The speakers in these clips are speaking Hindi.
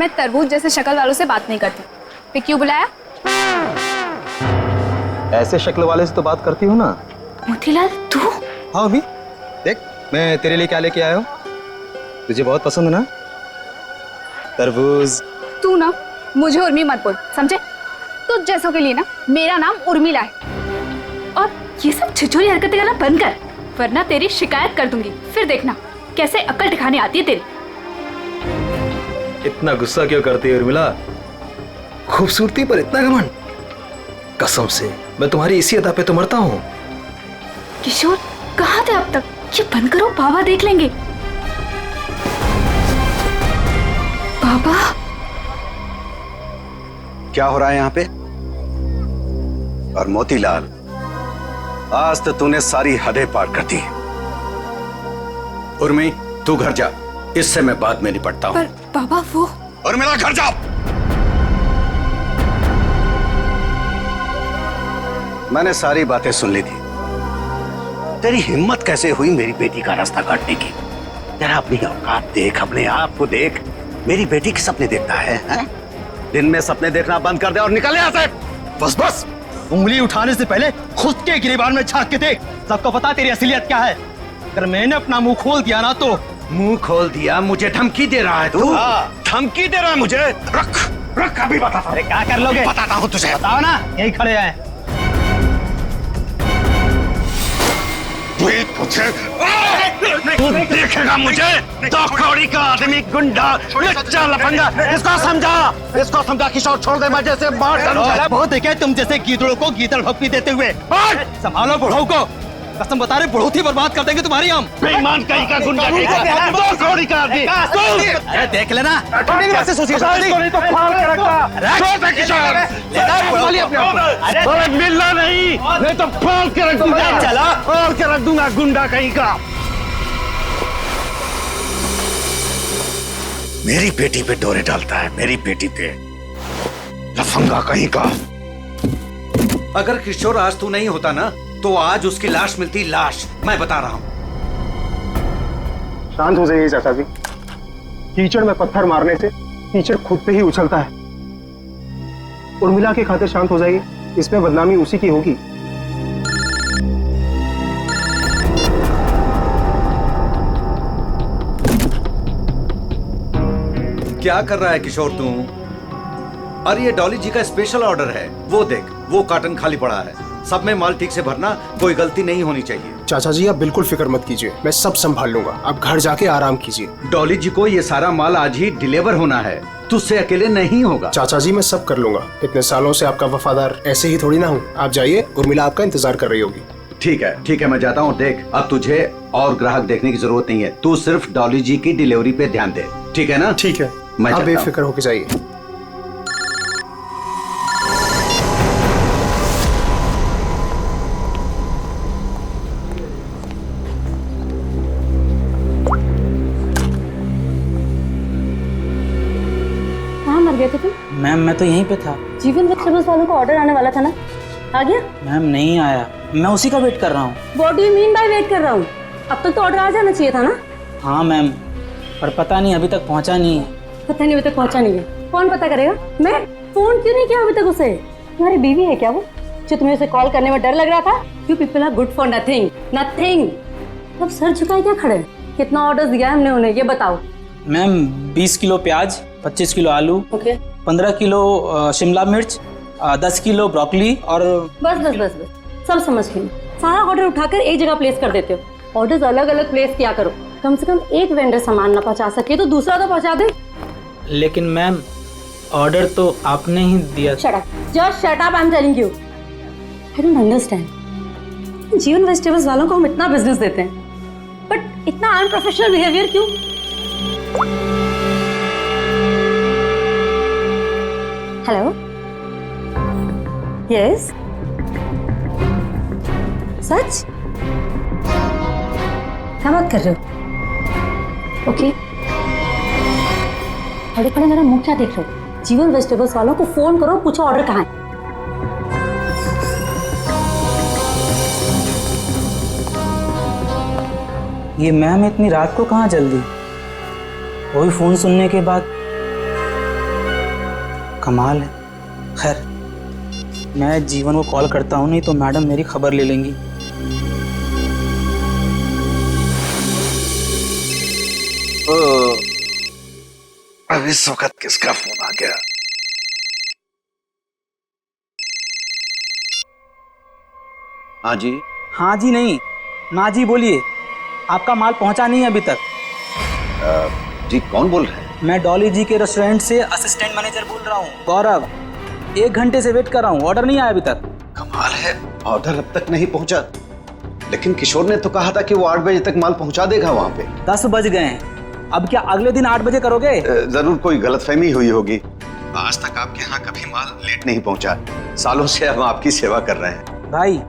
मैं तरबूज जैसे शक्ल वालों से बात नहीं करती। फिर क्यों बुलाया? ऐसे शक्ल वाले से तो बात करती हूँ ना। मोतीलाल तू? हाँ अभी देख, मैं तेरे लिए क्या लेके आया हूँ। तुझे बहुत पसंद है ना तरबूज। तू ना मुझे उर्मी मत बोल, समझे? तुझ जैसों के लिए ना मेरा नाम उर्मिला है। और ये सब छिछोरी हरकतें करना बंद कर, वरना तेरी शिकायत कर दूंगी। फिर देखना कैसे अक्ल ठिकाने आती है तेरी। इतना गुस्सा क्यों करती है उर्मिला? खूबसूरती पर इतना घमंड? कसम से मैं तुम्हारी इसी अदा पे तो मरता हूँ। किशोर कहाँ थे अब तक? ये बंद करो, बाबा देख लेंगे। बाबा क्या हो रहा है यहाँ पे? और मोतीलाल, आज तो तूने सारी हदें पार कर दी। उर्मी तू घर जा, इससे मैं बाद में निपटता हूँ। पर बाबा वो उर्मिला घर जा। मैंने सारी बातें सुन ली थी। तेरी हिम्मत कैसे हुई मेरी बेटी का रास्ता काटने की? तेरा अपनी औकात देख, अपने आप को देख। मेरी बेटी के सपने देखता है? दिन में सपने देखना बंद कर दे और निकल यहाँ से। बस बस, उंगली उठाने से पहले खुद के गिरेबान में झांक के देख। सबको पता तेरी असलियत क्या है। अगर मैंने अपना मुंह खोल दिया ना तो। मुंह खोल दिया? मुझे धमकी दे रहा है तू? धमकी दे रहा है मुझे? रख रख, अभी बताता हूं। अरे क्या कर लोगे? बताता हूँ तुझे। बताओ ना, यही खड़े हैं। तू देखेगा मुझे। तो कौड़ी का आदमी, गुंडा, लच्चा, लफंगा। इसको समझा किशोर, छोड़ दे, मैं जैसे मार डालूंगा। बहुत देखे तुम जैसे गीदड़ों को गीदड़ भक्ति देते हुए। संभालो बुढ़ऊ को, कसम बता रहे बुढ़ऊ थी बर्बाद कर देंगे तुम्हारी हम। बेईमान कहीं का गुंडा, कहीं का तो कौड़ी का आदमी। अरे देख लेना, कैसे सोचिए तो फाड़ के रखा। छोड़ दे किशोर। अरे मिलना नहीं तो फाड़ के रख दूंगा। चला फाड़ के रख दूंगा, गुंडा कहीं का। मेरी बेटी पे डोरे डालता है, मेरी बेटी पे। लफंगा कहीं का। अगर किशोर आज तू नहीं होता ना तो आज उसकी लाश मिलती, लाश। मैं बता रहा हूं। शांत हो जाइए चाचा जी। कीचड़ में पत्थर मारने से कीचड़ खुद पे ही उछलता है। उर्मिला के खातिर शांत हो जाइए, इसमें बदनामी उसी की होगी। क्या कर रहा है किशोर तू? अरे ये डॉली जी का स्पेशल ऑर्डर है, वो देख, वो कार्टन खाली पड़ा है। सब में माल ठीक से भरना, कोई गलती नहीं होनी चाहिए। चाचा जी आप बिल्कुल फिक्र मत कीजिए, मैं सब संभाल लूंगा। आप घर जाके आराम कीजिए। डॉली जी को ये सारा माल आज ही डिलीवर होना है, तुझसे अकेले नहीं होगा। चाचा जी मैं सब कर लूंगा, इतने सालों से आपका वफादार ऐसे ही थोड़ी ना हूँ। आप जाइए, उर्मिला आपका इंतजार कर रही होगी। ठीक है मैं जाता हूँ। देख, अब तुझे और ग्राहक देखने की जरूरत नहीं है, तू सिर्फ डॉली जी की डिलीवरी पे ध्यान दे, ठीक है ना? ठीक है, मैं आप बेफिक्र होके जाइए। कहाँ मर गए थे तुम? मैम मैं तो यहीं पे था। जीवन वेजिटेबल्स वालों को ऑर्डर आने वाला था ना, आ गया? मैम नहीं आया, मैं उसी का वेट कर रहा हूँ। What do you mean by weight कर रहा हूँ? अब तक तो ऑर्डर आ जाना चाहिए था ना? हाँ मैम, पर पता नहीं अभी तक पहुँचा नहीं है। पता नहीं अभी तक पहुँचा नहीं है। कौन पता करेगा? मैं फोन क्यों नहीं किया अभी तक उसे? तुम्हारी बीवी है क्या वो, जो तुम्हें उसे कॉल करने में डर लग रहा था? You people are good for nothing nothing. अब सर झुकाए क्या खड़े? कितना ऑर्डर दिया है हमने उन्हें, ये बताओ। मैम 20 किलो प्याज, 25 किलो आलू, ओके 15 किलो शिमला मिर्च, 10 किलो ब्रोकली और बस सब समझ गई। सारा ऑर्डर उठाकर एक जगह प्लेस कर देते हो। ऑर्डर्स अलग अलग प्लेस किया करो। कम से कम एक वेंडर सामान ना पहुंचा सके तो दूसरा तो पहुंचा दे। लेकिन मैम ऑर्डर तो आपने ही दिया। Shut up, just shut up, I am telling you. I don't understand. जीवन वेजिटेबल्स वालों को हम इतना बिजनेस देते हैं, बट इतना अनप्रोफेशनल बिहेवियर क्यों? हेलो, यस, सच? क्या बात कर रहे हो? ओके, खड़े खड़े मेरा मुंह क्या देख रहे हो? जीवन वेजिटेबल्स वालों को फोन करो, पूछो ऑर्डर कहाँ है। ये मैम इतनी रात को कहाँ जल्दी? वही फोन सुनने के बाद कमाल है। खैर, मैं जीवन को कॉल करता हूँ, नहीं तो मैडम मेरी खबर ले लेंगी। अब इस वक्त किसका फोन आ गया? हाँ जी। हाँ जी नहीं, ना जी बोलिए। आपका माल पहुंचा नहीं है अभी तक। जी कौन बोल रहे हैं? मैं डॉली जी के रेस्टोरेंट से असिस्टेंट मैनेजर बोल रहा हूँ, गौरव। 1 घंटे से वेट कर रहा हूँ, ऑर्डर नहीं आया अभी तक। कमाल है, ऑर्डर अब तक नहीं पहुंचा। लेकिन किशोर ने तो कहा था कि वो 8 बजे तक माल पहुंचा देगा वहां पे। 10 बज गए हैं, अब क्या अगले दिन 8 बजे करोगे? जरूर कोई गलतफहमी हुई होगी। आज तक आपके यहाँ कभी माल लेट नहीं पहुंचा। सालों से हम आपकी सेवा कर रहे हैं। भाई,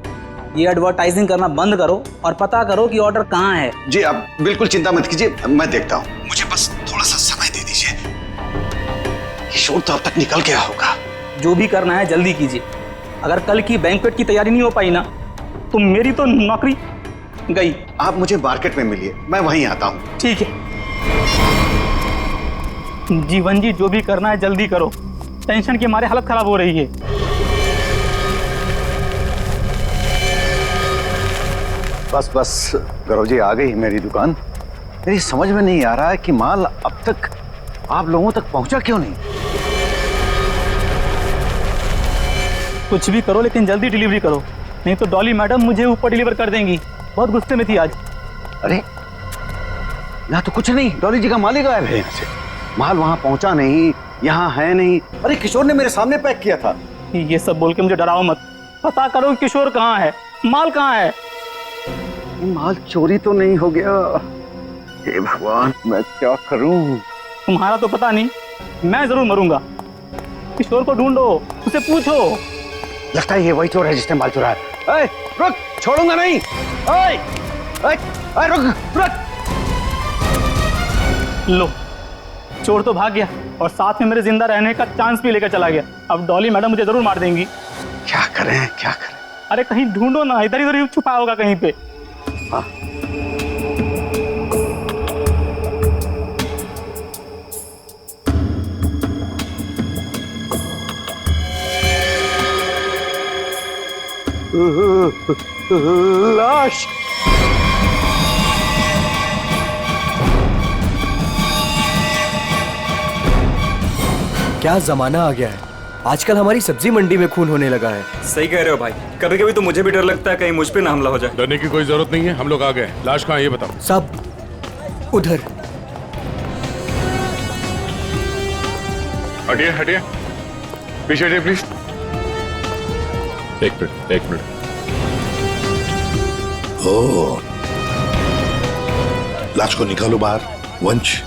ये एडवर्टाइजिंग करना बंद करो और पता करो कि ऑर्डर कहाँ है। जी आप बिल्कुल चिंता मत कीजिए, मैं देखता हूँ। मुझे बस थोड़ा सा समय दे दीजिए। किशोर तो अब तक निकल गया होगा। जो भी करना है जल्दी कीजिए। अगर कल की बैंक्वेट की तैयारी नहीं हो पाई ना, तो मेरी तो नौकरी गई। आप मुझे मार्केट में मिलिए, मैं वहीं आता हूँ। ठीक है जीवन जी, जो भी करना है जल्दी करो। टेंशन के मारे हालत खराब हो रही है। बस गौरव जी, आ गई मेरी दुकान। मेरी समझ में नहीं आ रहा है कि माल अब तक आप लोगों तक पहुंचा क्यों नहीं। कुछ भी करो लेकिन जल्दी डिलीवरी करो, नहीं तो डॉली मैडम मुझे ऊपर डिलीवर कर देंगी। बहुत गुस्से में थी आज। अरे यहाँ तो कुछ नहीं, डॉली जी का माल ही गायब है यहाँ से। माल वहां पहुंचा नहीं, यहाँ है नहीं। अरे किशोर ने मेरे सामने पैक किया था। ये सब बोल के मुझे डराओ मत। पता करो किशोर कहाँ है, माल कहाँ है। माल चोरी तो नहीं हो गया? हे भगवान, मैं क्या करूं? तुम्हारा तो पता नहीं, मैं जरूर मरूंगा। किशोर को ढूंढो, उसे पूछो। लगता है ये वही चोर है जिसने माल चुराया। ए, रुक, छोड़ूंगा नहीं। ए, रुक। लो, चोर तो भाग गया और साथ में मेरे जिंदा रहने का चांस भी लेकर चला गया। अब डॉली मैडम मुझे जरूर मार देंगी। क्या करें? अरे कहीं ढूंढो ना, इधर ही छुपा होगा कहीं पे। हाँ। लाश। क्या जमाना आ गया है, आजकल हमारी सब्जी मंडी में खून होने लगा है। सही कह रहे हो भाई, कभी कभी तो मुझे भी डर लगता है कहीं मुझ पे ना हमला हो जाए। डरने की कोई जरूरत नहीं है, हम लोग आ गए। लाश कहाँ है ये बताओ। सब उधर। हटिए पीछे हटिए प्लीज। एक मिनट। ओह, लाश को निकालो बाहर। वंश,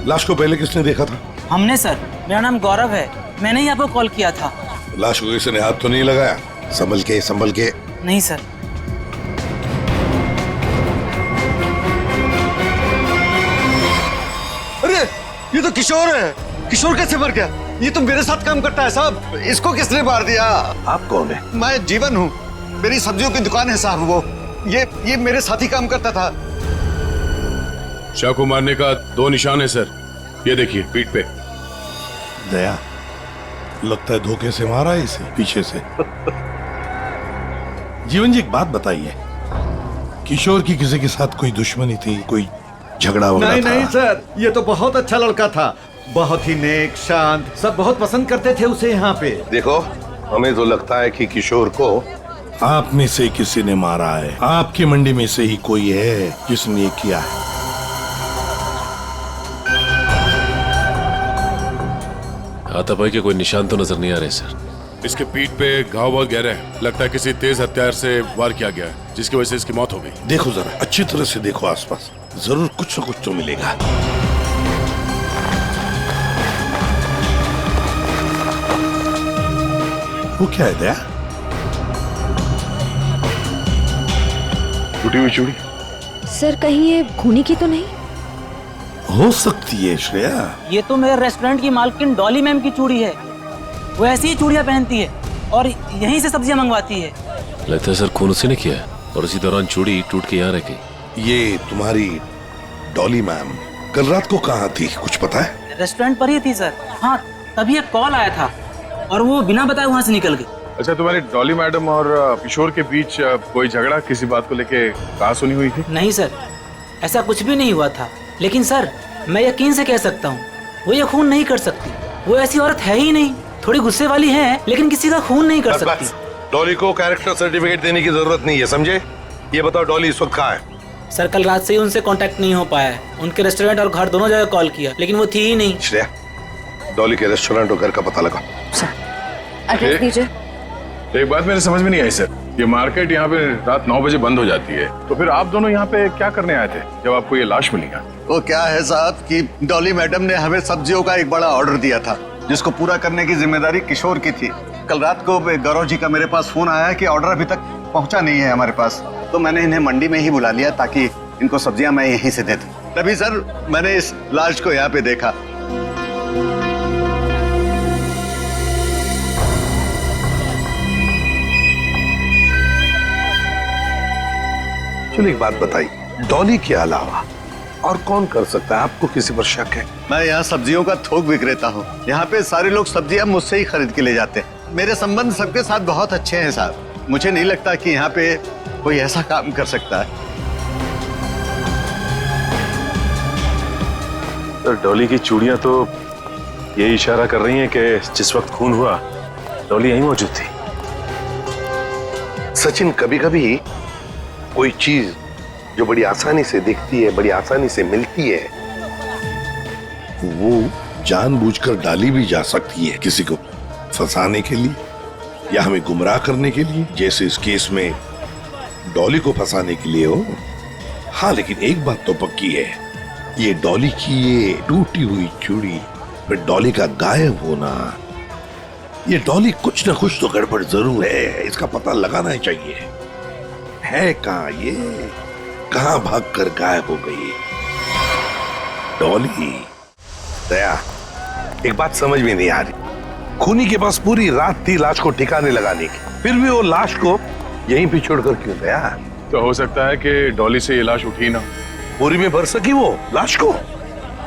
लाश को पहले किसने देखा था? हमने सर, मेरा नाम गौरव है, मैंने ही आपको कॉल किया था। लाश को किसी ने हाथ तो नहीं लगाया? संभल के। नहीं सर। अरे ये तो किशोर है। किशोर कैसे मर गया? ये तो मेरे साथ काम करता है साहब। इसको किसने मार दिया? आप कौन है? मैं जीवन हूँ, मेरी सब्जियों की दुकान है साहब। वो ये मेरे साथ ही काम करता था। शाह को मारने का 2 निशान है सर, ये देखिए पीठ पे। दया, लगता है धोखे से मारा है इसे, पीछे से। जीवन जी, एक बात बताइए, किशोर की किसी के साथ कोई दुश्मनी थी, कोई झगड़ा वगैरह था? नहीं सर, ये तो बहुत अच्छा लड़का था, बहुत ही नेक, शांत, सब बहुत पसंद करते थे उसे यहाँ पे। देखो, हमें तो लगता है कि किशोर को आप में से किसी ने मारा है। आपकी मंडी में से ही कोई है जिसने ये किया है। हाथापाई के कोई निशान तो नजर नहीं आ रहे सर। इसके पीठ पे घाव बहुत गहरे हैं, लगता है किसी तेज हथियार से वार किया गया है, जिसकी वजह से इसकी मौत हो गई। देखो जरा, अच्छी तरह से देखो आसपास, जरूर कुछ न कुछ तो मिलेगा। वो क्या है दया? टूटी हुई चूड़ी? सर, कहीं ये खूनी की तो नहीं? हो सकती है श्रेया। ये तो मेरे रेस्टोरेंट की मालकिन डॉली मैम की चूड़ी है। वो ऐसी ही चूड़ियां पहनती है और यहीं से सब्जियां मंगवाती है। लगता है सर खून उसी ने किया है और इसी दौरान चूड़ी टूट के यहाँ रह गई। ये तुम्हारी डॉली मैम कल रात को कहाँ थी, कुछ पता है? रेस्टोरेंट पर ही थी सर। हाँ, तभी एक कॉल आया था और वो बिना बताए वहाँ से निकल गई। अच्छा, तुम्हारी डॉली मैडम और किशोर के बीच कोई झगड़ा किसी बात को लेके कहाँ सुनी हुई थी? नहीं सर, ऐसा कुछ भी नहीं हुआ था। लेकिन सर, मैं यकीन से कह सकता हूँ वो ये खून नहीं कर सकती। वो ऐसी औरत है ही नहीं। थोड़ी गुस्से वाली है लेकिन किसी का खून नहीं कर सकती। डॉली को कैरेक्टर सर्टिफिकेट देने की जरूरत नहीं है, समझे? ये बताओ डॉली इस वक्त कहाँ है? सर, कल रात से ही उनसे कांटेक्ट नहीं हो पाया है। उनके रेस्टोरेंट और घर दोनों जगह कॉल किया लेकिन वो थी ही नहीं। श्रेया, डॉली के रेस्टोरेंट और घर का पता लगा। एड्रेस दीजिए। एक बात मेरे समझ में नहीं आई सर, ये मार्केट यहाँ पे रात 9 बजे बंद हो जाती है, तो फिर आप दोनों यहाँ पे क्या करने आए थे जब आपको ये लाश मिली? वो क्या है साहब कि डॉली मैडम ने हमें सब्जियों का एक बड़ा ऑर्डर दिया था जिसको पूरा करने की जिम्मेदारी किशोर की थी। कल रात को गौरव जी का मेरे पास फोन आया कि ऑर्डर अभी तक पहुंचा नहीं है हमारे पास, तो मैंने इन्हें मंडी में ही बुला लिया ताकि इनको सब्जियां मैं यहीं से दे दूं। तभी सर मैंने इस लाश को यहाँ पे देखा। चलो एक बात बताइए, डॉली के अलावा और कौन कर सकता है? आपको किसी पर शक है? मैं यहाँ सब्जियों का थोक विक्रेता हूँ। यहाँ पे सारे लोग सब्जियां मुझसे ही खरीद के ले जाते हैं। मेरे संबंध सबके साथ बहुत अच्छे हैं साहब। मुझे नहीं लगता कि यहाँ पे कोई ऐसा काम कर सकता है। तो डॉली की चूड़ियां तो ये इशारा कर रही हैं कि जिस वक्त खून हुआ डॉली यहीं मौजूद थी। सचिन, कभी कभी कोई चीज जो बड़ी आसानी से दिखती है, बड़ी आसानी से मिलती है, वो जानबूझकर डाली भी जा सकती है किसी को फंसाने के लिए या हमें गुमराह करने के लिए, जैसे इस केस में डॉली को फंसाने के लिए हो। हाँ, लेकिन एक बात तो पक्की है, ये डॉली की ये टूटी हुई चूड़ी, फिर डॉली का गायब होना, ये डॉली कुछ ना कुछ तो गड़बड़ जरूर है। इसका पता लगाना ही चाहिए। है कहाँ ये? कहाँ भागकर गायब हो गई डॉली? दया, एक बात समझ में नहीं आ रही। खूनी के पास पूरी रात थी लाश को ठिकाने लगाने की, फिर भी वो लाश को यहीं पे छोड़कर क्यों गया? तो हो सकता है कि डॉली से ये लाश उठी ना, बोरी में भर सकी वो लाश को।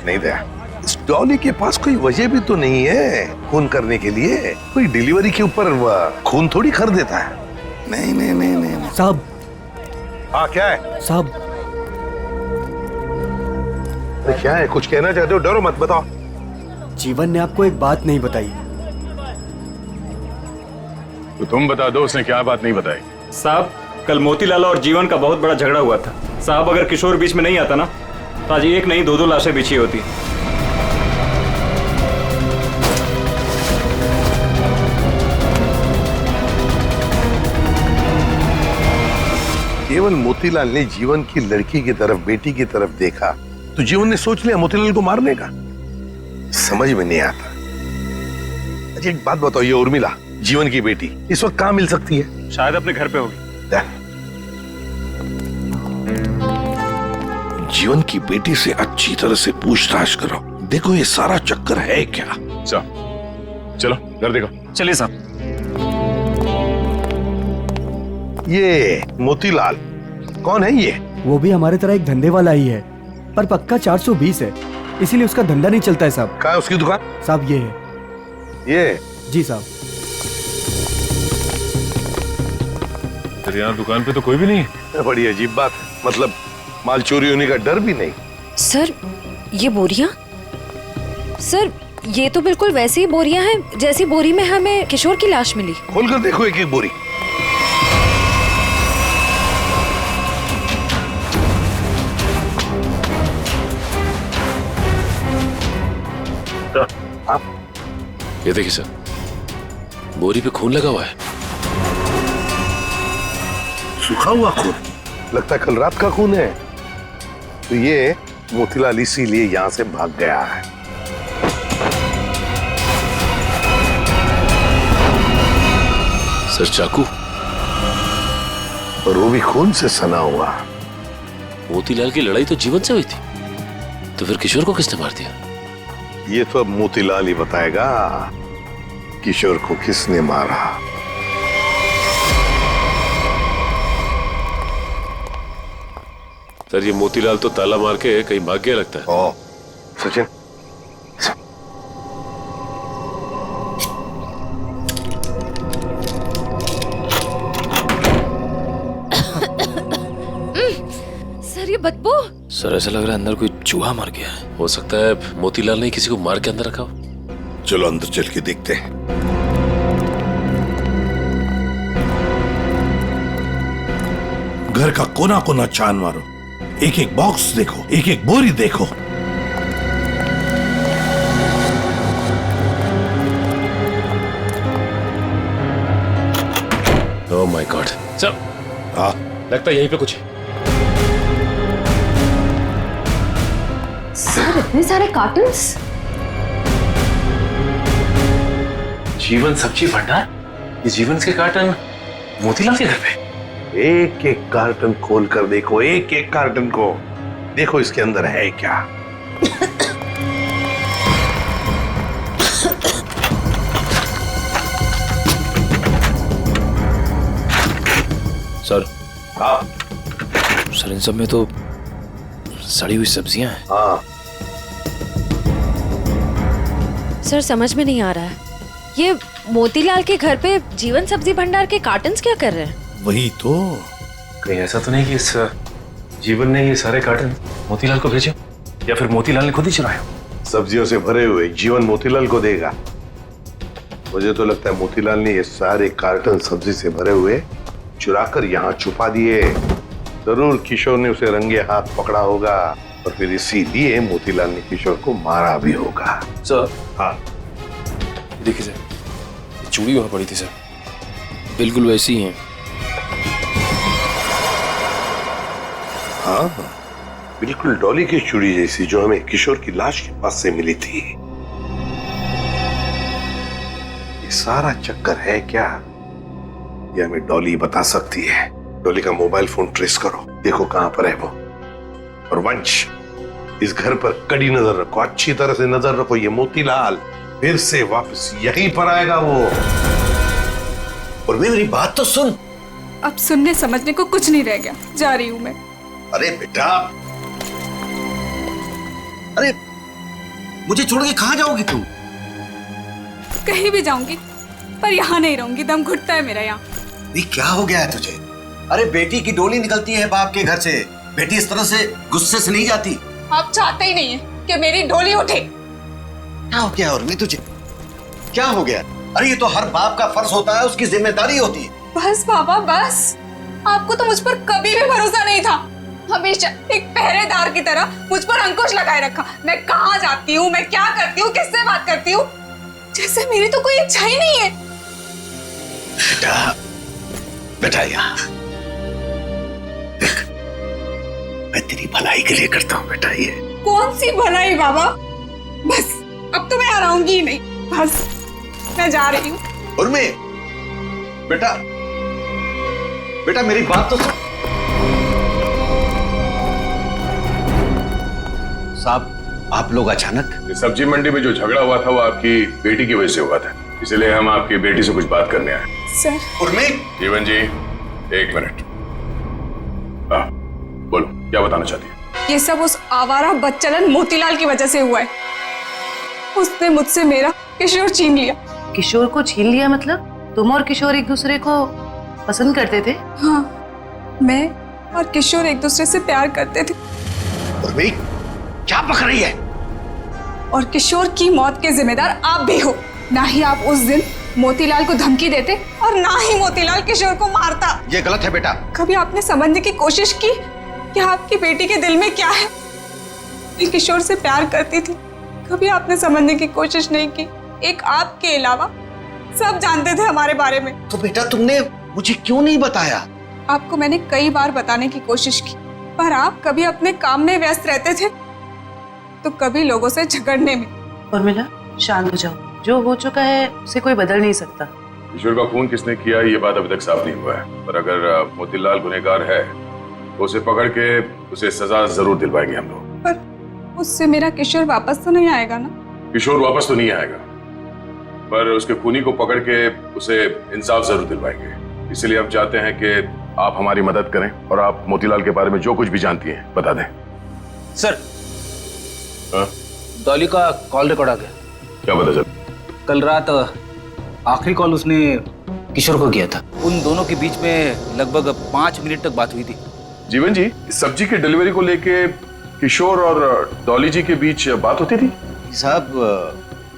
नहीं दया, इस डॉली के पास कोई वजह भी तो नहीं है खून करने के लिए। कोई डिलीवरी के ऊपर खून थोड़ी कर देता है। नहीं नहीं नहीं नहीं साहब। हाँ, क्या है साहब? क्या है? कुछ कहना चाहते हो? डरो मत, बताओ। जीवन ने आपको एक बात नहीं बताई। तो तुम बता दो उसने क्या बात नहीं बताई। साहब, कल मोतीलाल और जीवन का बहुत बड़ा झगड़ा हुआ था। साहब, अगर किशोर बीच में नहीं आता ना तो आज एक नहीं दो लाशें बिछी होती। केवल मोतीलाल ने जीवन की लड़की की तरफ, बेटी की तरफ देखा तो जीवन ने सोच लिया मोतीलाल को मारने का। समझ में नहीं आता। अच्छा एक बात बताओ, ये उर्मिला जीवन की बेटी इस वक्त कहाँ मिल सकती है? शायद अपने घर पे होगी। जीवन की बेटी से अच्छी तरह से पूछताछ करो, देखो ये सारा चक्कर है क्या। चलो घर देखो। चलिए साहब। ये मोतीलाल कौन है? ये वो भी हमारे तरह एक धंधे वाला ही है, पर पक्का 420 है, इसीलिए उसका धंधा नहीं चलता है साहब। कहाँ है उसकी दुकान? साहब ये है। ये? जी साहब। तेरे यहाँ दुकान पे तो कोई भी नहीं है? बड़ी अजीब बात है, मतलब माल चोरी होने का डर भी नहीं। सर, ये बोरियां? सर, ये तो बिल्कुल वैसी ही बोरियां हैं जैसी बोरी में हमें किशोर की लाश मिली। खोलकर देखो एक एक बोरी। आप ये देखिए सर, बोरी पे खून लगा हुआ है। सूखा हुआ खून? लगता है कल रात का खून है। तो ये मोतीलाल इसीलिए यहां से भाग गया है। सर चाकू, और वो भी खून से सना हुआ। मोतीलाल की लड़ाई तो जीवन से हुई थी, तो फिर किशोर को किसने मार दिया? ये तो अब मोतीलाल ही बताएगा किशोर को किसने मारा। सर, ये मोतीलाल तो ताला मार के कहीं भाग गया लगता है। ओ, सचिन बदबू। सर ऐसा लग रहा है अंदर कोई चूहा मर गया है। हो सकता है मोतीलाल ने किसी को मार के अंदर रखा हो। चलो अंदर चल के देखते हैं। घर का कोना कोना छान मारो, एक एक बॉक्स देखो, एक एक बोरी देखो। ओह माय गॉड सर, हाँ लगता है यहीं पे कुछ है। सर इतने सारे कार्टन्स। जीवन सब्जी भंडार, ये जीवन के कार्टन मोतीलाल के घर पे। एक एक कार्टन खोल कर देखो, एक एक कार्टन को देखो, इसके अंदर है क्या। सर हाँ सर, इन सब में तो सड़ी हुई सब्जियां हैं। हाँ सर समझ में नहीं आ रहा है, ये मोतीलाल के घर पे जीवन सब्जी भंडार के कार्टन्स क्या कर रहे हैं? वही तो। कहीं ऐसा तो नहीं कि इस जीवन ने ये सारे कार्टन मोतीलाल को भेजे, या फिर मोतीलाल ने खुद ही चुराया? सब्जियों से भरे हुए जीवन मोतीलाल को देगा। मुझे तो लगता है मोतीलाल ने ये सारे कार्टन सब्जी से भरे हुए चुराकर यहाँ छुपा दिए। जरूर किशोर ने उसे रंगे हाथ पकड़ा होगा और फिर इसीलिए मोतीलाल ने किशोर को मारा भी होगा। सर हाँ देखिए सर, चूड़ी वहां पड़ी थी सर, बिल्कुल वैसी ही है। हाँ बिल्कुल डॉली की चूड़ी जैसी, जो हमें किशोर की लाश के पास से मिली थी। ये सारा चक्कर है क्या, ये हमें डॉली बता सकती है। डॉली का मोबाइल फोन ट्रेस करो, देखो कहां पर है वो। और वंश, इस घर पर कड़ी नजर रखो, अच्छी तरह से नजर रखो। ये मोतीलाल फिर से वापस यहीं पर आएगा वो। और मेरी बात तो सुन। अब सुनने समझने को कुछ नहीं रह गया, जा रही हूँ मैं। अरे बेटा, अरे मुझे छोड़ के कहां जाओगी तुम? कहीं भी जाऊंगी पर यहाँ नहीं रहूंगी, दम घुटता है मेरा यहाँ। ये क्या हो गया है तुझे? अरे बेटी की डोली निकलती है बाप के घर से, बेटी इस तरह से गुस्से से नहीं जाती। आप चाहते ही नहीं है कि मेरी डोली उठे। क्या हो गया उर्मी तुझे? क्या हो गया? अरे ये तो हर बाप का फर्ज होता है, उसकी जिम्मेदारी होती है। बस बाबा बस, आपको तो मुझ पर कभी भी भरोसा नहीं था। हमेशा एक पहरेदार की तरह मुझ पर अंकुश लगाए रखा। मैं कहाँ जाती हूँ, मैं क्या करती हूँ, किससे बात करती हूँ, जैसे मेरी तो कोई इच्छा ही नहीं है। बेटा बेटा यहाँ देख, मैं तेरी भलाई के लिए करता हूँ बेटा। ये कौन सी भलाई बाबा, बस अब तो मैं आराऊंगी ही नहीं, बस मैं जा रही हूँ। उर्मी बेटा, बेटा मेरी बात तो सुन। साहब आप लोग अचानक? सब्जी मंडी में जो झगड़ा हुआ था वो आपकी बेटी की वजह से हुआ था, इसलिए हम आपकी बेटी से कुछ बात करने आए। सर। उर्मी। जीवन जी एक मिनट, बोलो क्या बताना चाहती है? ये सब उस आवारा बदचलन मोतीलाल की वजह से हुआ है। उसने मुझसे मेरा किशोर छीन लिया। किशोर को छीन लिया मतलब तुम और किशोर एक दूसरे को पसंद करते थे? हाँ, मैं और किशोर एक दूसरे से प्यार करते थे। उर्मी क्या पक रही है? और किशोर की मौत के जिम्मेदार आप भी हो। ना ही आप उस दिन मोतीलाल को धमकी देते और ना ही मोतीलाल किशोर को मारता। ये गलत है बेटा। कभी आपने समझने की कोशिश की कि आपकी बेटी के दिल में क्या है? मैं किशोर से प्यार करती थी, कभी आपने समझने की कोशिश नहीं की। एक आपके अलावा सब जानते थे हमारे बारे में। तो बेटा तुमने मुझे क्यों नहीं बताया? आपको मैंने कई बार बताने की कोशिश की, पर आप कभी अपने काम में व्यस्त रहते थे तो कभी लोगों से झगड़ने में। उर्मिला शांत हो जाओ, जो हो चुका है उसे कोई बदल नहीं सकता। किशोर का खून किसने किया ये बात अभी तक साफ नहीं हुआ है, पर अगर मोतीलाल गुनहगार है तो उसे पकड़ के उसे सजा जरूर दिलवाएंगे हम लोग। पर उससे मेरा किशोर वापस तो नहीं आएगा ना? किशोर वापस तो नहीं आएगा, पर उसके खूनी को पकड़ के उसे इंसाफ जरूर दिलवाएंगे। इसलिए हम चाहते हैं कि आप हमारी मदद करें और आप मोतीलाल के बारे में जो कुछ भी जानती हैं बता दें। सर डॉली का कॉल रिकॉर्ड आ गया। क्या पता चल? कल रात आखिरी कॉल उसने किशोर को किया था। उन दोनों के बीच में लगभग 5 मिनट तक बात हुई थी। जीवन जी, इस सब्जी की डिलीवरी को लेके किशोर और डॉली जी के बीच बात होती थी? साहब,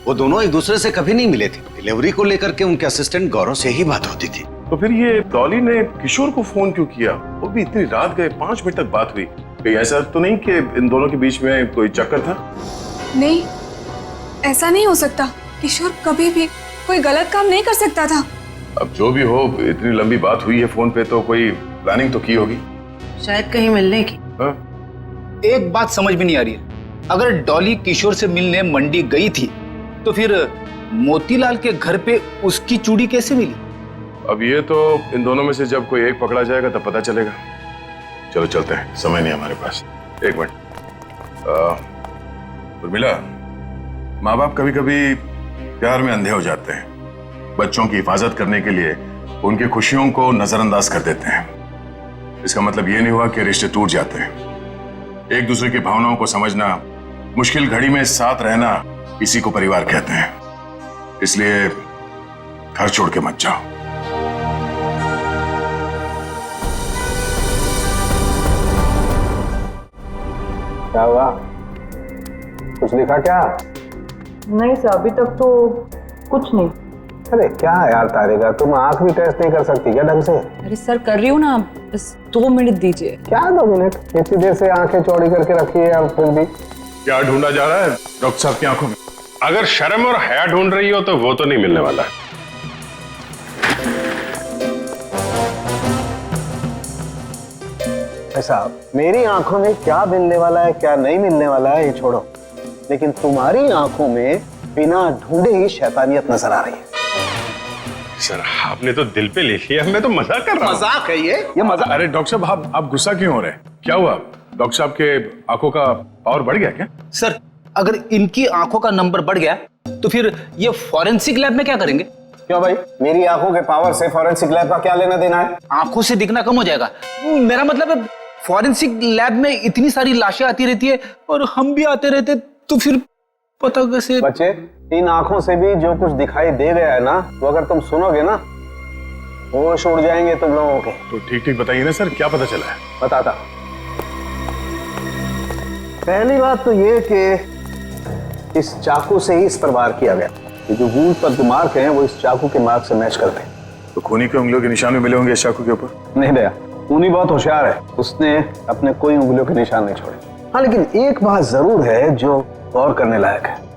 वो दोनों एक दूसरे से कभी नहीं मिले थे। डिलीवरी को लेकर के उनके असिस्टेंट गौरव से ही बात होती थी। तो फिर ये डॉली ने किशोर को फोन क्यों किया? वो भी इतनी रात गए, 5 बजे तक बात हुई। कहीं ऐसा तो नहीं कि इन दोनों के बीच में कोई चक्कर था? नहीं, ऐसा नहीं हो सकता। किशोर कभी भी कोई गलत काम नहीं कर सकता था। अब जो भी हो, इतनी लंबी बात हुई है फोन पे, तो कोई प्लानिंग तो की होगी शायद कहीं मिलने की। हाँ? एक बात समझ में नहीं आ रही है, अगर डॉली किशोर से मिलने मंडी गई थी तो फिर मोतीलाल के घर पे उसकी चूड़ी कैसे मिली? अब ये तो इन दोनों में से जब कोई एक पकड़ा जाएगा तब पता चलेगा। चलो चलते हैं, समय नहीं हमारे पास। एक मिनट, उर्मिला, माँ बाप कभी कभी प्यार में अंधे हो जाते हैं। बच्चों की हिफाजत करने के लिए उनकी खुशियों को नजरअंदाज कर देते हैं। इसका मतलब ये नहीं हुआ कि रिश्ते टूट जाते हैं। एक दूसरे की भावनाओं को समझना, मुश्किल घड़ी में साथ रहना, इसी को परिवार कहते हैं। इसलिए घर छोड़ के मत जाओ। क्या हुआ? कुछ लिखा क्या? नहीं सर, अभी तक तो कुछ नहीं। अरे क्या यार तारिका, तुम आंख भी टेस्ट नहीं कर सकती क्या ढंग से? अरे सर कर रही हूँ ना, बस 2 मिनट दीजिए। क्या 2 मिनट? इतनी देर से आंखें चौड़ी करके रखी है और फिर भी क्या ढूंढा जा रहा है डॉक्टर साहब की आंखों में? अगर शर्म और हया ढूंढ रही हो तो वो तो नहीं मिलने वाला। साहब, मेरी आंखों में क्या मिलने वाला है क्या नहीं मिलने वाला है ये छोड़ो, लेकिन तुम्हारी आंखों में बिना ढूंढे ही शैतानियत नजर आ रही है। सर आपने तो दिल पे ले लिया, मैं तो मजाक कर रहा हूं। मजाक है ये मजाक। अरे डॉक्टर साहब, आप गुस्सा क्यों हो रहे हैं? क्या हुआ? डॉक्टर साहब के आंखों का पावर बढ़ गया क्या? सर अगर इनकी आंखों का नंबर बढ़ गया तो फिर ये फॉरेंसिक लैब में क्या करेंगे? क्यों भाई, मेरी आंखों के पावर से फॉरेंसिक लैब का क्या लेना देना है? आंखों से दिखना कम हो जाएगा। मेरा मतलब है फॉरेंसिक लैब में इतनी सारी लाशें आती रहती है और हम भी आते रहते, तो फिर पता कैसे? बच्चे, इन आंखों से भी जो कुछ दिखाई दे गया है ना, वो अगर तुम सुनोगे ना, होश उड़ जाएंगे तुम लोगों के। तो ठीक ठीक बताइए ना सर, क्या पता चला है? बताता। पहली बात तो ये कि इस चाकू से ही इस पर वार किया गया। ये जो वूंड पर जो मार्क हैं वो इस चाकू के मार्क से मैच करते हैं। तो खूनी के उंगलियों के निशान भी मिले होंगे इस चाकू के ऊपर? नहीं दया, खूनी बहुत होशियार है, उसने अपने कोई उंगलियों के निशान नहीं छोड़े। हाँ, लेकिन एक बात जरूर है जो गौर करने लायक है।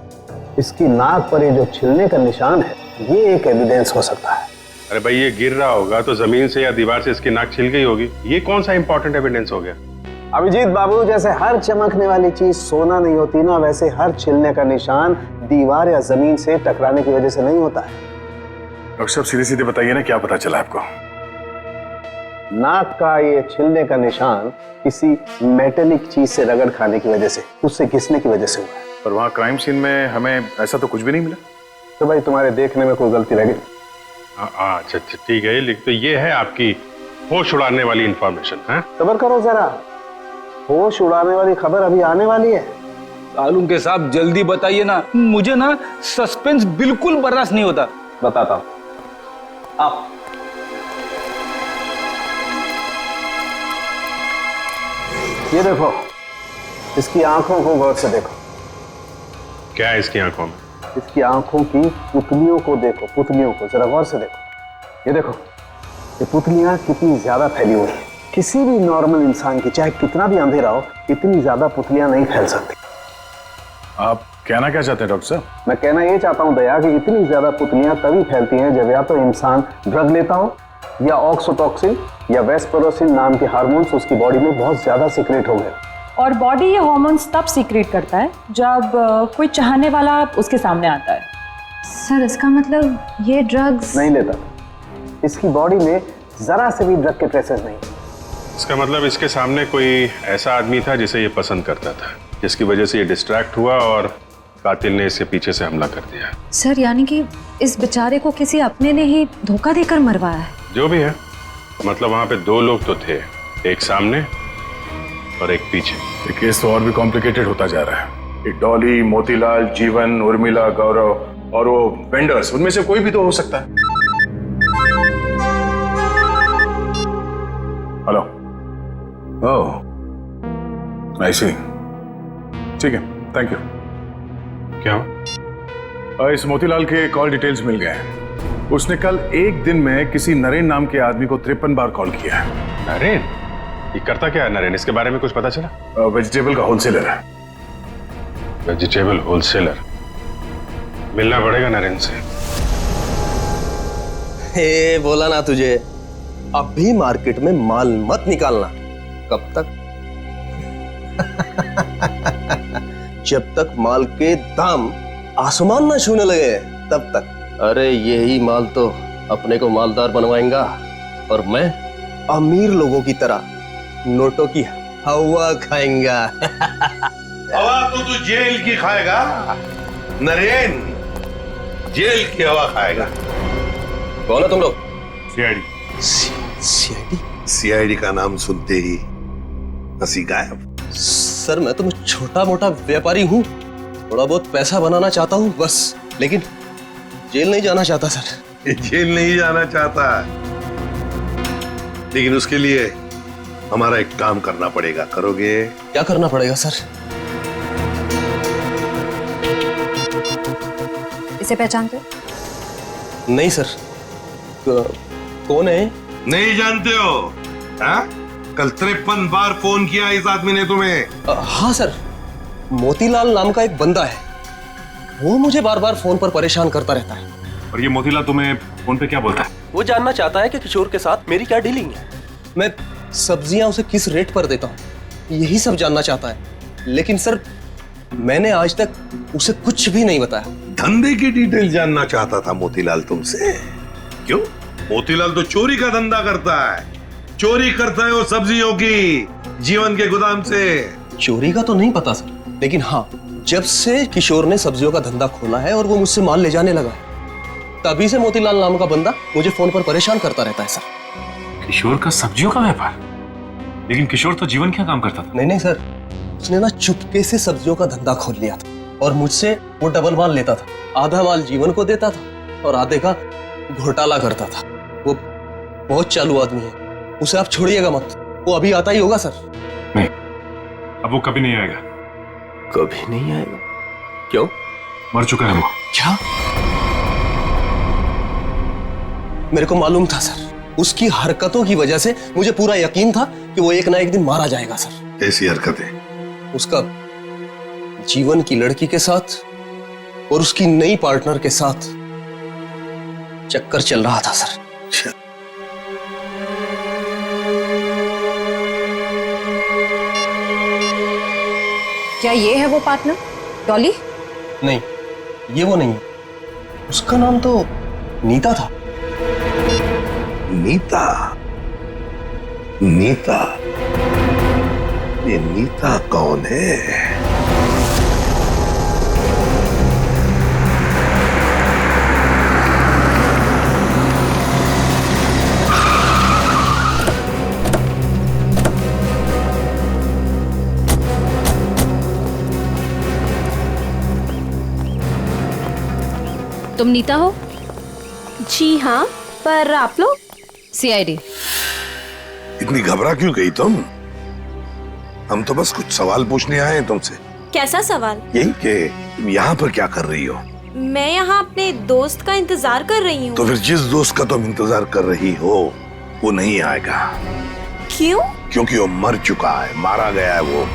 इसकी नाक पर ये जो छिलने का निशान है, ये एक एविडेंस हो सकता है। अरे भाई, ये गिर रहा होगा तो जमीन से या दीवार से इसकी नाक छिल गई होगी। ये कौन सा इंपॉर्टेंट एविडेंस हो गया? अभिजीत बाबू, जैसे हर चमकने वाली चीज सोना नहीं होती ना, वैसे हर छिलने का निशान दीवार या जमीन से टकराने की वजह से नहीं होता है। डॉक्टर साहब सीधे सीधे बताइए ना, क्या पता चला आपको? नाक का ये छिलने का निशान किसी मेटेलिक चीज से रगड़ खाने की वजह से, उससे घिसने की वजह से हुआ है। पर वहाँ क्राइम सीन में हमें ऐसा तो कुछ भी नहीं मिला। तो भाई तुम्हारे देखने में कोई गलती रह गई? अच्छा ठीक है, लिख तो ये है आपकी होश उड़ाने वाली इंफॉर्मेशन है। सब्र करो जरा, होश उड़ाने वाली खबर अभी आने वाली है। तालुम के साहब जल्दी बताइए ना, मुझे ना सस्पेंस बिल्कुल बर्दाश्त नहीं होता। बताता हूं, आप ये देखो, इसकी आंखों को गौर से देखो। क्या है इसकी आंखों में? इसकी आंखों की पुतलियों को देखो, पुतलियों को जरा गौर से देखो। ये देखो, ये पुतलियां कितनी ज्यादा फैली हुई है। किसी भी नॉर्मल इंसान की, चाहे कितना भी अंधेरा हो, इतनी ज्यादा पुतलियां नहीं फैल सकती। आप कहना क्या चाहते हैं डॉक्टर साहब? मैं कहना ये चाहता हूं दया कि इतनी ज्यादा पुतलियां तभी फैलती हैं जब या तो इंसान ड्रग लेता हो, या ऑक्सीटोसिन या वेस्परोसिन नाम के हार्मोन्स उसकी बॉडी में बहुत ज्यादा सीक्रेट हो गए। और बॉडी ये हार्मोन्स तब सीक्रेट करता है जब कोई चाहने वाला उसके सामने आता है। सर इसका मतलब ये ड्रग्स नहीं लेता, इसकी बॉडी में जरा से भी ड्रग के ट्रेसेस नहीं। इसका मतलब इसके सामने कोई ऐसा आदमी था जिसे ये पसंद करता था, जिसकी वजह से ये डिस्ट्रैक्ट हुआ और कातिल ने इसके पीछे से हमला कर दिया। सर यानी कि इस बेचारे को किसी अपने ने ही धोखा देकर मरवाया है। जो भी है, मतलब वहां पे 2 लोग तो थे, एक सामने और एक पीछे। ये केस तो और भी कॉम्प्लिकेटेड होता जा रहा है। ये डॉली, मोतीलाल, जीवन, उर्मिला, गौरव और वो वेंडर्स, उनमें से कोई भी तो हो सकता है। हेलो, ओह आई सी, ठीक है, थैंक यू। क्या? इस मोतीलाल के कॉल डिटेल्स मिल गए हैं। उसने कल एक दिन में किसी नरेन नाम के आदमी को 53 बार कॉल किया है। नरेन? ये करता क्या है नरेन? इसके बारे में कुछ पता चला? वेजिटेबल का होलसेलर है। Vegetable wholesaler? मिलना पड़ेगा नरेन से। हे बोला ना तुझे, अब भी मार्केट में माल मत निकालना। कब तक? जब तक माल के दाम आसमान ना छूने लगे तब तक। अरे यही माल तो अपने को मालदार बनवाएगा और मैं अमीर लोगों की तरह नोटों की हवा खाएंगा। हवा तो तू जेल की खाएगा नरेन, जेल की हवा खाएगा। कौन है तुम लोग? सीआईडी। सीआईडी? सीआईडी का नाम सुनते ही हंसी गायब। सर मैं तो छोटा मोटा व्यापारी हूँ, थोड़ा बहुत पैसा बनाना चाहता हूँ बस, लेकिन जेल नहीं जाना चाहता सर। जेल नहीं जाना चाहता, लेकिन उसके लिए हमारा एक काम करना पड़ेगा। करोगे? क्या करना पड़ेगा सर? इसे पहचानते हो? नहीं सर। कौन है? नहीं जानते हो? हाँ? कल 53 बार फोन किया इस आदमी ने तुम्हें। हाँ सर, मोतीलाल नाम का एक बंदा है, वो मुझे बार बार फोन पर परेशान करता रहता है। और ये मोतीलाल तुम्हें फोन पे क्या बोलता है? वो जानना चाहता है कि किशोर के साथ मेरी क्या डीलिंग है, मैं सब्जियां उसे किस रेट पर देता हूँ, यही सब जानना चाहता है। लेकिन सर मैंने आज तक उसे कुछ भी नहीं बताया। धंधे की डिटेल जानना चाहता था मोतीलाल तुमसे? क्यों? मोतीलाल तो चोरी का धंधा करता है। चोरी करता है वो सब्जियों की, जीवन के गोदाम से। चोरी का तो नहीं पता सर, लेकिन हाँ, जब से किशोर ने सब्जियों का धंधा खोला है और वो मुझसे माल ले जाने लगा, तभी से मोतीलाल नाम का बंदा मुझे फोन पर परेशान करता रहता है सर। किशोर का सब्जियों का व्यापार? लेकिन किशोर तो जीवन क्या काम करता था? नहीं सर, उसने ना चुपके से सब्जियों का धंधा खोल लिया था और मुझसे वो डबल माल लेता था। आधा माल जीवन को देता था और आधे का घोटाला करता था। वो बहुत चालू आदमी है, उसे आप छोड़िएगा मत, वो अभी आता ही होगा सर। नहीं, अब वो कभी नहीं आएगा। कभी नहीं आएगा? क्यों? मर चुका है वो। क्या? मेरे को मालूम था सर, उसकी हरकतों की वजह से मुझे पूरा यकीन था कि वो एक ना एक दिन मारा जाएगा सर। कैसी हरकतें? उसका जीवन की लड़की के साथ और उसकी नई पार्टनर के साथ चक्कर चल रहा था सर। क्या ये है वो पार्टनर, डॉली? नहीं, ये वो नहीं, उसका नाम तो नीता था। नीता? नीता? ये नीता कौन है? तुम नीता हो? जी हाँ, पर आप लोग? सीआईडी। इतनी घबरा क्यों गई तुम? हम तो बस कुछ सवाल पूछने आए हैं तुमसे। कैसा सवाल? यही कि तुम यहाँ पर क्या कर रही हो? मैं यहाँ अपने दोस्त का इंतजार कर रही हूँ। तो फिर जिस दोस्त का तुम इंतजार कर रही हो वो नहीं आएगा। क्यों? क्योंकि वो मर चुका है, मारा गया है वो।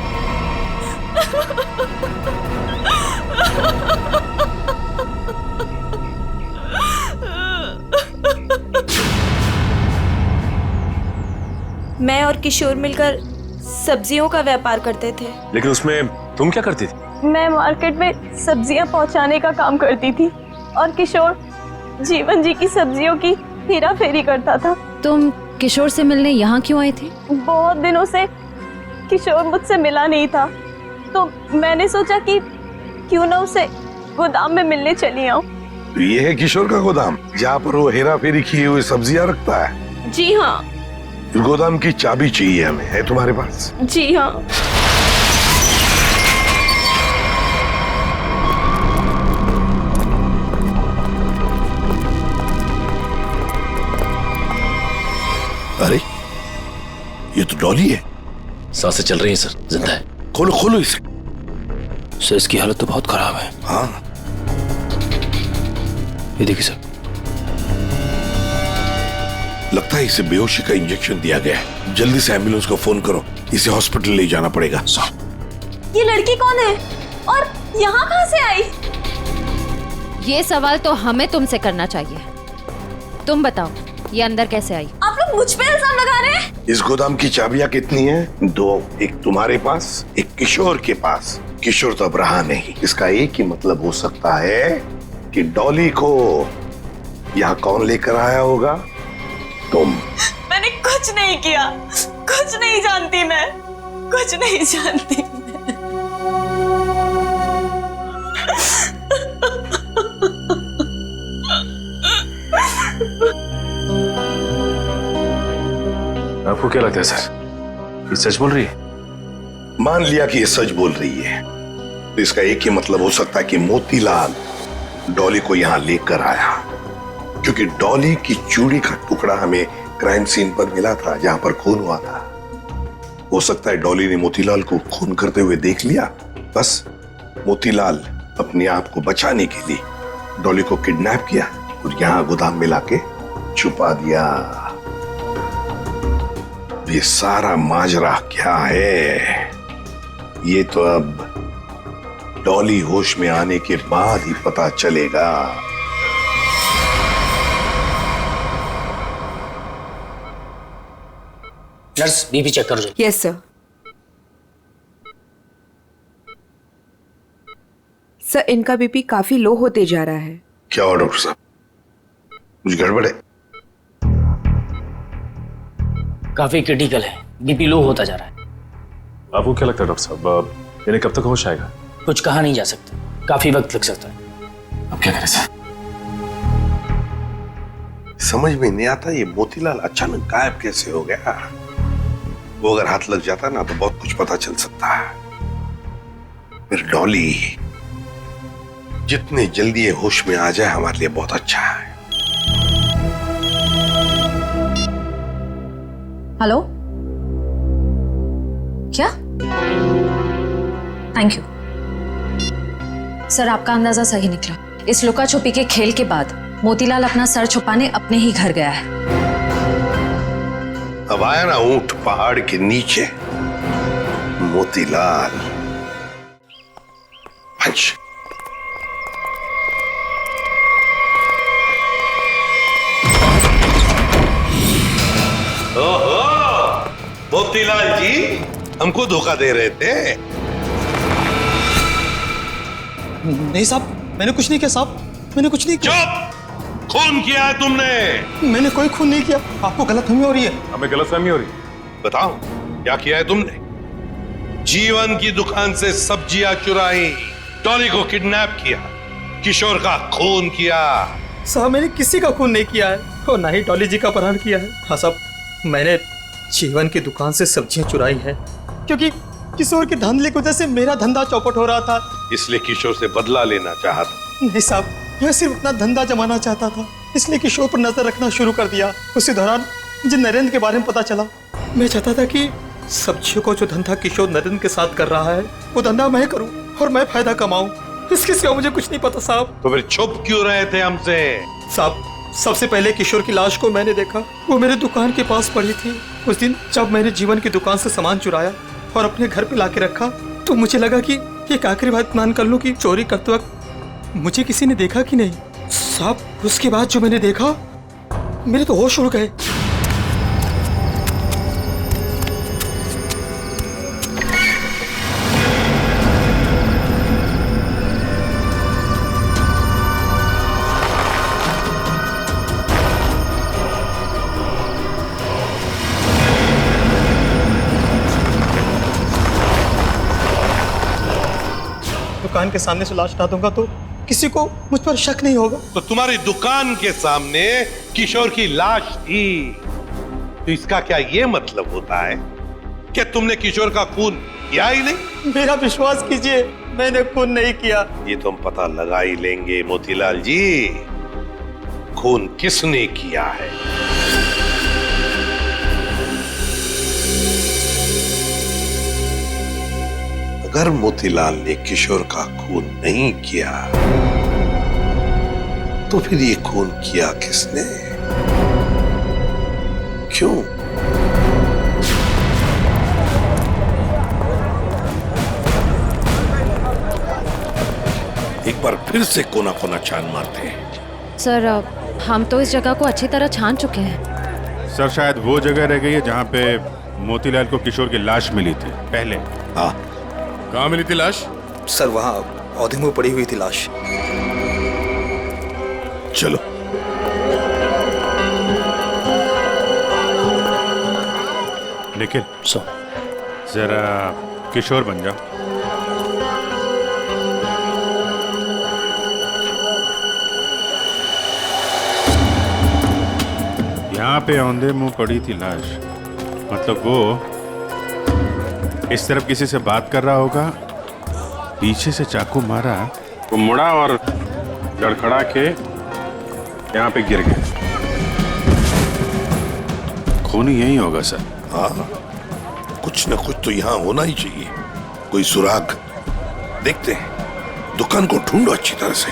मैं और किशोर मिलकर सब्जियों का व्यापार करते थे। लेकिन उसमें तुम क्या करती थी? मैं मार्केट में सब्जियां पहुंचाने का काम करती थी और किशोर जीवन जी की सब्जियों की हेरा फेरी करता था। तुम किशोर से मिलने यहाँ क्यों आए थे? बहुत दिनों से किशोर मुझसे मिला नहीं था, तो मैंने सोचा कि क्यों ना उसे गोदाम में मिलने चली आऊं। तो ये है किशोर का गोदाम, जहाँ पर वो हेरा फेरी किए हुए सब्जियां रखता है? जी हाँ। गोदाम की चाबी चाहिए हमें, है तुम्हारे पास? जी हाँ। अरे ये तो डॉली है। सांसें चल रही हैं सर, जिंदा है। खोलो खोलो इसे। सर इसकी हालत तो बहुत खराब है। हाँ ये देखिए सर, लगता है इसे बेहोशी का इंजेक्शन दिया गया है। जल्दी से एम्बुलेंस को फोन करो, इसे हॉस्पिटल ले जाना पड़ेगा। ये लड़की कौन है और यहाँ कहाँ से आई? ये सवाल तो हमें तुमसे करना चाहिए। तुम बताओ, ये अंदर कैसे आई? आप लोग मुझ पे इल्जाम लगा रहे हैं? इस गोदाम की चाबियां कितनी हैं? 2, एक तुम्हारे पास, एक किशोर के पास। किशोर तो अब रहा नहीं। इसका एक ही मतलब हो सकता है कि डॉली को यहाँ कौन लेकर आया होगा? तुम। मैंने कुछ नहीं किया, कुछ नहीं जानती मैं, कुछ नहीं जानती आपको क्या लगता है सर, ये सच बोल रही है? मान लिया कि ये सच बोल रही है, तो इसका एक ही मतलब हो सकता है कि मोतीलाल डॉली को यहाँ लेकर आया, क्योंकि डॉली की चूड़ी का टुकड़ा हमें क्राइम सीन पर मिला था जहां पर खून हुआ था। हो सकता है डॉली ने मोतीलाल को खून करते हुए देख लिया। बस मोतीलाल अपने आप को बचाने के लिए डॉली को किडनैप किया और यहाँ गोदाम में लाके छुपा दिया। ये सारा माजरा क्या है, ये तो अब डॉली होश में आने के बाद ही पता चलेगा। नर्स, बीपी चेक करो। Yes sir. सर इनका बीपी काफी लो होते जा रहा है। क्या हुआ डॉक्टर साहब, कुछ गड़बड़ है? काफी क्रिटिकल है, बीपी लो होता जा रहा है। आपको क्या लगता है डॉक्टर साहब, इन्हें कब तक होश आएगा? कुछ कहा नहीं जा सकता, काफी वक्त लग सकता है। अब क्या करें सर? समझ में नहीं आता ये मोतीलाल अचानक गायब कैसे हो गया। वो अगर हाथ लग जाता ना तो बहुत कुछ पता चल सकता है। फिर डॉली जितने जल्दी ये होश में आ जाए हमारे लिए बहुत अच्छा है। हेलो, क्या? थैंक यू सर, आपका अंदाजा सही निकला। इस लुका छुपी के खेल के बाद मोतीलाल अपना सर छुपाने अपने ही घर गया है। अब आया ना ऊंट पहाड़ के नीचे, मोतीलाल। पंच। ओहो, मोतीलाल जी हमको धोखा दे रहे थे। नहीं साहब, मैंने कुछ नहीं किया साहब, मैंने कुछ नहीं किया। चुप! खून किया है तुमने। मैंने कोई खून नहीं किया, आपको गलतफहमी हो रही है। हमें गलतफहमी हो रही है? बताओ क्या किया है तुमने? जीवन की दुकान से सब्जियां चुराई, डॉली को किडनैप किया, किशोर का खून किया। साहब मैंने किसी का खून नहीं किया है और ना ही डॉली जी का अपहरण किया है। हाँ साहब, मैंने जीवन की दुकान से सब्जियां चुराई हैं क्योंकि किशोर के धांधली की वजह से मेरा धंधा चौपट हो रहा था, इसलिए किशोर से बदला लेना चाहता। नहीं साहब, मैं सिर्फ अपना धंधा जमाना चाहता था, इसलिए किशोर पर नजर रखना शुरू कर दिया। उसी दौरान मुझे नरेंद्र के बारे में पता चला। मैं चाहता था कि सब्जियों को जो धंधा किशोर नरेंद्र के साथ कर रहा है वो धंधा मैं करूं और मैं फायदा कमाऊं। इसके सिवा मुझे कुछ नहीं पता साहब। तो फिर छुप क्यों रहे थे हमसे? साहब सबसे पहले किशोर की लाश को मैंने देखा, वो मेरे दुकान के पास पड़ी थी। उस दिन जब मैंने जीवन की दुकान से सामान चुराया और अपने घर पे लाके रखा तो मुझे लगा कि एक आखिरी बात मान कर लूं कि चोरी करते वक्त मुझे किसी ने देखा कि नहीं। साहब उसके बाद जो मैंने देखा मेरे तो होश उड़ गए। दुकान के सामने से लाश हटा दूंगा तो किसी को मुझ पर शक नहीं होगा। तो तुम्हारी दुकान के सामने किशोर की लाश थी, तो इसका क्या ये मतलब होता है कि तुमने किशोर का खून किया ही नहीं? मेरा विश्वास कीजिए, मैंने खून नहीं किया। ये तो हम पता लगा ही लेंगे मोतीलाल जी, खून किसने किया है। अगर मोतीलाल ने किशोर का खून नहीं किया तो फिर ये खून किया किसने? क्यों? एक बार फिर से कोना कोना छान मारते हैं। सर हम तो इस जगह को अच्छी तरह छान चुके हैं। सर शायद वो जगह रह गई है जहाँ पे मोतीलाल को किशोर की लाश मिली थी पहले। हाँ, कहाँ मिली थी लाश? सर वहाँ पौधे में पड़ी हुई थी लाश। चलो। निखिल जरा किशोर बन जाओ। यहाँ पे औंधे मुंह पड़ी थी लाश, मतलब वो इस तरफ किसी से बात कर रहा होगा, पीछे से चाकू मारा, वो मुड़ा और लड़खड़ा के यहाँ पे गिर गया। खून यही होगा सर। हाँ, कुछ न कुछ तो यहाँ होना ही चाहिए, कोई सुराग। देखते हैं, दुकान को ढूंढो अच्छी तरह से।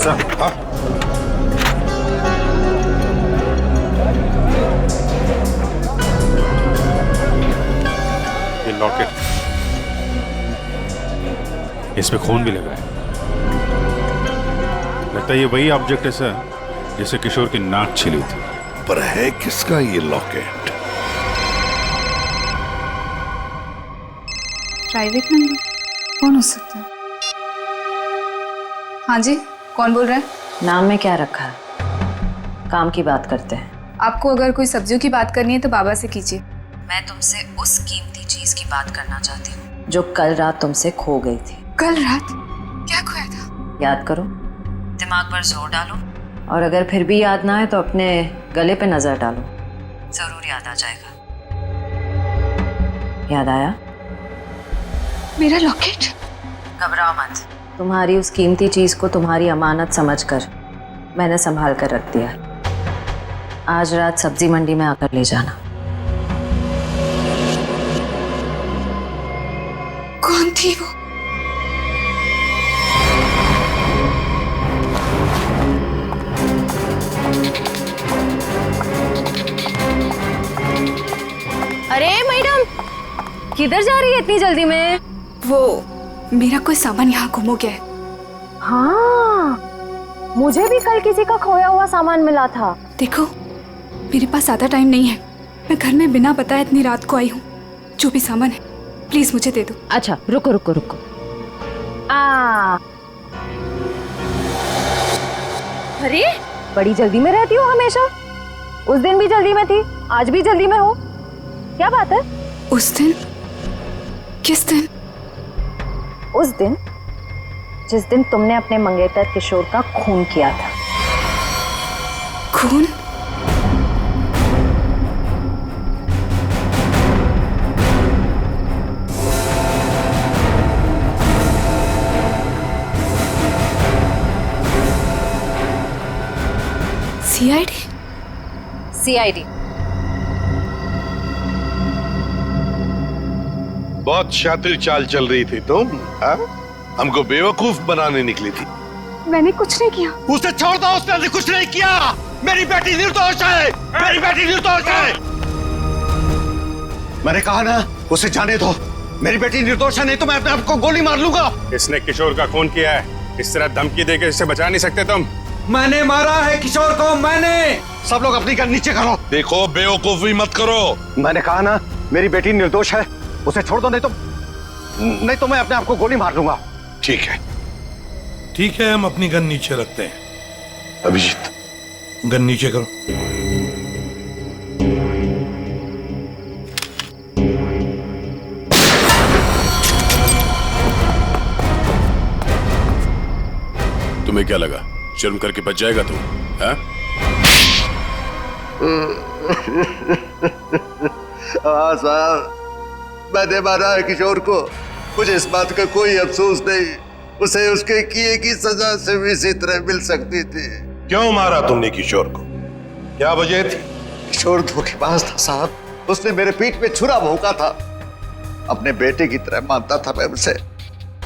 सर हाँ, ये लॉकेट, इसमें खून भी लगा है। लगता है ये वही ऑब्जेक्ट है सर जिसे किशोर की नाक छिली थी। पर है किसका ये लॉकेट? प्राइवेट नंबर कौन हो सकता है? हाँ जी, कौन बोल रहा है? नाम में क्या रखा है? काम की बात करते हैं। आपको अगर कोई सब्जियों की बात करनी है तो बाबा से कीजिए। मैं तुमसे उस कीमती चीज की बात करना चाहती हूँ जो कल रात तुमसे खो गई थी। कल रात क्या खोया था? याद करो, दिमाग पर जोर डालो, और अगर फिर भी याद ना आए तो अपने गले पे नजर डालो, जरूर याद आ जाएगा। याद आया? मेरा लॉकेट? घबराओ मत, तुम्हारी उस कीमती चीज को तुम्हारी अमानत समझकर मैंने संभाल कर रख दिया। आज रात सब्जी मंडी में आकर ले जाना। कौन थी वो? अरे मैडम, किधर जा रही है इतनी जल्दी में? वो मेरा कोई सामान यहाँ गुम हो गया है। हाँ, मुझे भी कल किसी का खोया हुआ सामान मिला था। देखो, मेरे पास ज़्यादा टाइम नहीं है, मैं घर में बिना बताए इतनी रात को आई हूँ। जो भी सामान है प्लीज मुझे दे दो। अच्छा रुको रुको रुको। अरे बड़ी जल्दी में रहती हो हमेशा। उस दिन भी जल्दी में थी, आज भी जल्दी में हो, क्या बात है? उस दिन? किस दिन? उस दिन जिस दिन तुमने अपने मंगेतर किशोर का खून किया था। खून? सीआईडी? सीआईडी। बहुत शातिर चाल चल रही थी तुम, हाँ? हमको बेवकूफ बनाने निकली थी। मैंने कुछ नहीं किया। उसे छोड़ दो, उसने कुछ नहीं किया। मेरी बेटी निर्दोष है, मेरी बेटी निर्दोष है। मैंने कहा ना, उसे जाने दो। मेरी बेटी निर्दोष है, नहीं तो मैं अपने आप को गोली मार लूंगा। इसने किशोर का खून किया है, इस तरह धमकी देकर इसे बचा नहीं सकते तुम। मैंने मारा है किशोर को, मैंने। सब लोग अपनी गन नीचे करो। देखो, बेवकूफी मत करो। मैंने कहा ना, मेरी बेटी निर्दोष है, उसे छोड़ दो, नहीं तो मैं अपने आप को गोली मार लूंगा। ठीक है, ठीक है, हम अपनी गन नीचे रखते हैं। अभिजीत, गन नीचे करो। तुम्हें क्या लगा, शर्म करके बच जाएगा तू? हाँ साहब, मैंने मारा है किशोर को, मुझे इस बात का कोई अफसोस नहीं। उसे उसके किए की सजा से भी इसी तरह मिल सकती थी। क्यों मारा तुमने किशोर को? क्या वजह थी? किशोर धोखेबाज था साहब। उसने मेरे पीठ पे छुरा भोंका था। अपने बेटे की तरह मानता था मैं उसे।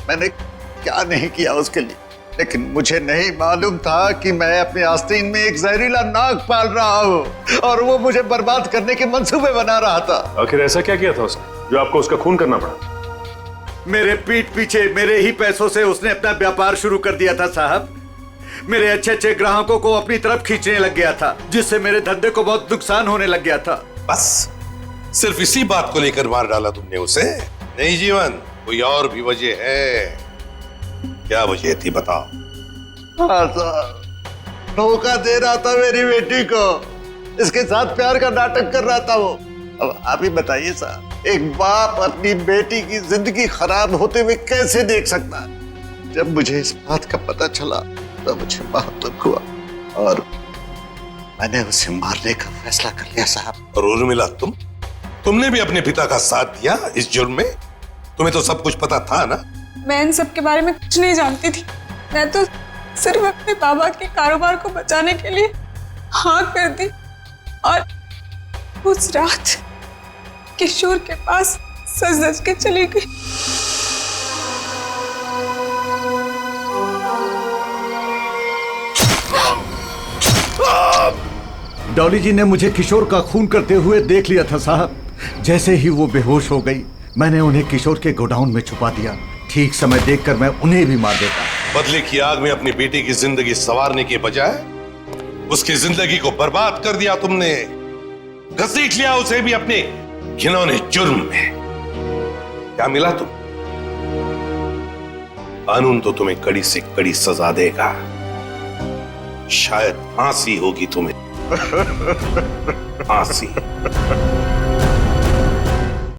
मैंने क्या नहीं किया उसके लिए, लेकिन मुझे नहीं मालूम था कि मैं अपने आस्तीन में एक जहरीला नाग पाल रहा हूँ और वो मुझे बर्बाद करने के मंसूबे बना रहा था। आखिर ऐसा क्या किया था उसने जो आपको उसका खून करना पड़ा? मेरे पीठ पीछे मेरे ही पैसों से उसने अपना व्यापार शुरू कर दिया था साहब। मेरे अच्छे अच्छे ग्राहकों को अपनी तरफ खींचने लग गया था, जिससे मेरे धंधे को बहुत नुकसान होने लग गया था। बस सिर्फ इसी बात को लेकर मार डाला तुमने उसे? नहीं जीवन, कोई और भी वजह है। क्या वजह थी बताओ? हाँ साहब, धोखा दे रहा था मेरी बेटी को। इसके साथ प्यार का नाटक कर रहा था वो। अब आप ही बताइए साहब, एक बाप अपनी बेटी की जिंदगी खराब होते हुए कैसे देख सकता है? जब मुझे इस बात का पता चला तो मुझे बहुत दुख हुआ और मैंने उसे मारने का फैसला कर लिया साहब। और उर्मिला, तुमने भी अपने पिता का साथ दिया इस जुर्म में? तुम्हें तो सब कुछ पता था ना? मैं इन सब के बारे में कुछ नहीं जानती थी। मैं तो सिर्फ अपने बाबा के कारोबार को बचाने के लिए हाँ कर दी और उस रात किशोर के पास सज धज के चली गई। डॉली जी ने मुझे किशोर का खून करते हुए देख लिया था साहब। जैसे ही वो बेहोश हो गई, मैंने उन्हें किशोर के गोडाउन में छुपा दिया। ठीक समय देखकर मैं उन्हें भी मार देता। बदले की आग में अपनी बेटी की जिंदगी संवारने के बजाय उसकी जिंदगी को बर्बाद कर दिया तुमने। घसीट लिया उसे भी अपने घिनौने जुर्म में। क्या मिला तुम? कानून तो तुम्हें कड़ी से कड़ी सजा देगा। शायद फांसी होगी तुम्हें। फांसी।